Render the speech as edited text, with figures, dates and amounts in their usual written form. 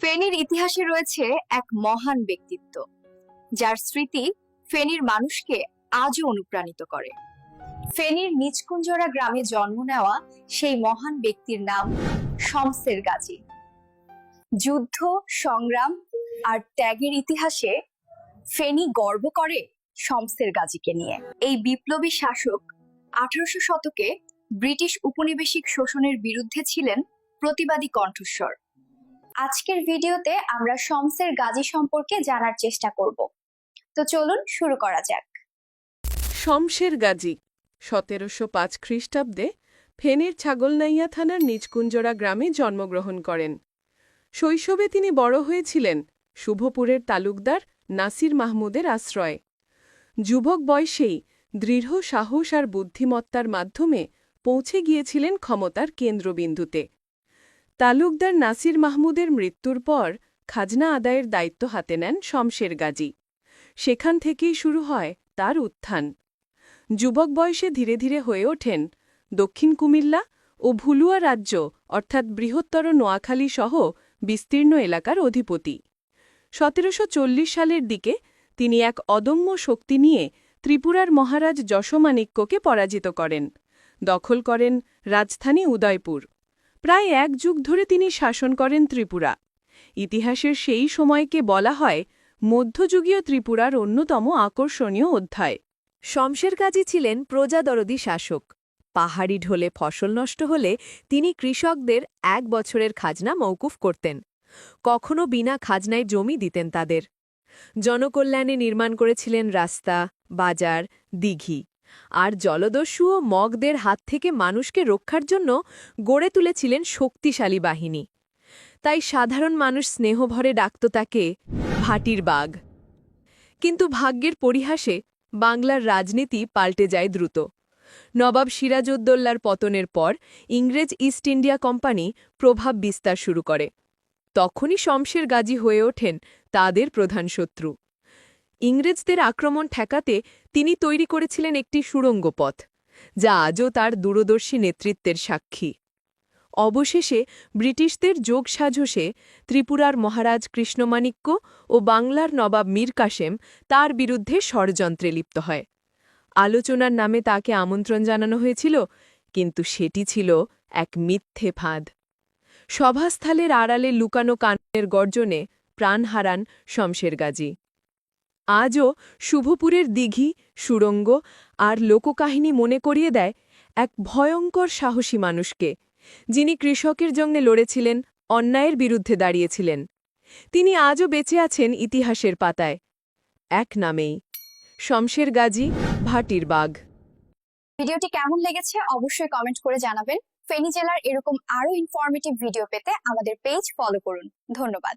ফেনীর ইতিহাসে রয়েছে এক মহান ব্যক্তিত্ব, যার স্মৃতি ফেনীর মানুষকে আজও অনুপ্রাণিত করে। ফেনীর নিচকুঞ্জরা গ্রামে জন্ম নেওয়া সেই মহান ব্যক্তির নাম শমসের গাজী। যুদ্ধ, সংগ্রাম আর ত্যাগের ইতিহাসে ফেনী গর্ব করে শমসের গাজীকে নিয়ে। এই বিপ্লবী শাসক 1800 শতকে ব্রিটিশ উপনিবেশিক শোষণের বিরুদ্ধে ছিলেন প্রতিবাদী কণ্ঠস্বর। আজকের ভিডিওতে আমরা শমসের গাজী সম্পর্কে জানার চেষ্টা করব। তো চলুন শুরু করা যাক। শমসের গাজী 1705 খ্রিস্টাব্দে ফেনীর ছাগলনাইয়া থানার নিচকুঞ্জরা গ্রামে জন্মগ্রহণ করেন। শৈশবে তিনি বড় হয়েছিলেন শুভপুরের তালুকদার নাসির মাহমুদের আশ্রয়ে। যুবক বয়সেই দৃঢ় সাহস আর বুদ্ধিমত্তার মাধ্যমে পৌঁছে গিয়েছিলেন ক্ষমতার কেন্দ্রবিন্দুতে। তালুকদার নাসির মাহমুদের মৃত্যুর পর খাজনা আদায়ের দায়িত্ব হাতে নেন শমসের গাজী। সেখান থেকেই শুরু হয় তার উত্থান। যুবক বয়সে ধীরে ধীরে হয়ে ওঠেন দক্ষিণ কুমিল্লা ও ভুলুয়া রাজ্য অর্থাৎ বৃহত্তর নোয়াখালী সহ বিস্তীর্ণ এলাকার অধিপতি। 1740 সালের দিকে তিনি এক অদম্য শক্তি নিয়ে ত্রিপুরার মহারাজ যশোমাণিক্যকে পরাজিত করেন, দখল করেন রাজধানী উদয়পুর। প্রায় এক যুগ ধরে তিনি শাসন করেন ত্রিপুরা। ইতিহাসের সেই সময়কে বলা হয় মধ্যযুগীয় ত্রিপুরার অন্যতম আকর্ষণীয় অধ্যায়। শমসের গাজী ছিলেন প্রজাদরদী শাসক। পাহাড়ি ঢলে ফসল নষ্ট হলে তিনি কৃষকদের 1 বছরের খাজনা মওকুফ করতেন। কখনো বিনা খাজনায় জমি দিতেন তাদের। জনকল্যাণে নির্মাণ করেছিলেন রাস্তা, বাজার, দিঘি। আর জলদস্যু ও মগদের হাত থেকে মানুষকে রক্ষার জন্য গড়ে তুলেছিলেন শক্তিশালী বাহিনী। তাই সাধারণ মানুষ স্নেহভরে ডাকত তাকে ভাটির বাঘ। কিন্তু ভাগ্যের পরিহাসে বাংলার রাজনীতি পাল্টে যায় দ্রুত। নবাব সিরাজউদ্দৌলার পতনের পর ইংরেজ ইস্ট ইন্ডিয়া কোম্পানি প্রভাব বিস্তার শুরু করে। তখনই শমসের গাজী হয়ে ওঠেন তাদের প্রধান শত্রু। ইংরেজদের আক্রমণ ঠেকাতে তিনি তৈরি করেছিলেন একটি সুড়ঙ্গ পথ, যা আজও তার দূরদর্শী নেতৃত্বের সাক্ষী। অবশেষে ব্রিটিশদের যোগসাজশে ত্রিপুরার মহারাজ কৃষ্ণমাণিক্য ও বাংলার নবাব মীর কাসেম তার বিরুদ্ধে ষড়যন্ত্রে লিপ্ত হয়। আলোচনার নামে তাকে আমন্ত্রণ জানানো হয়েছিল, কিন্তু সেটি ছিল এক মিথ্যে ফাঁদ। সভাস্থলের আড়ালে লুকানো কানের গর্জনে প্রাণ হারান শমসের গাজী। আজও শুভপুরের দিঘি, সুড়ঙ্গ আর লোককাহিনী মনে করিয়ে দেয় এক ভয়ঙ্কর সাহসী মানুষকে, যিনি কৃষকের জন্যে লড়েছিলেন, অন্যায়ের বিরুদ্ধে দাঁড়িয়েছিলেন। তিনি আজও বেঁচে আছেন ইতিহাসের পাতায়, এক নামেই শমসের গাজী, ভাটির বাঘ। ভিডিওটি কেমন লেগেছে অবশ্যই কমেন্ট করে জানাবেন। ফেনী জেলার এরকম আরো ইনফরমেটিভ ভিডিও পেতে আমাদের পেজ ফলো করুন। ধন্যবাদ।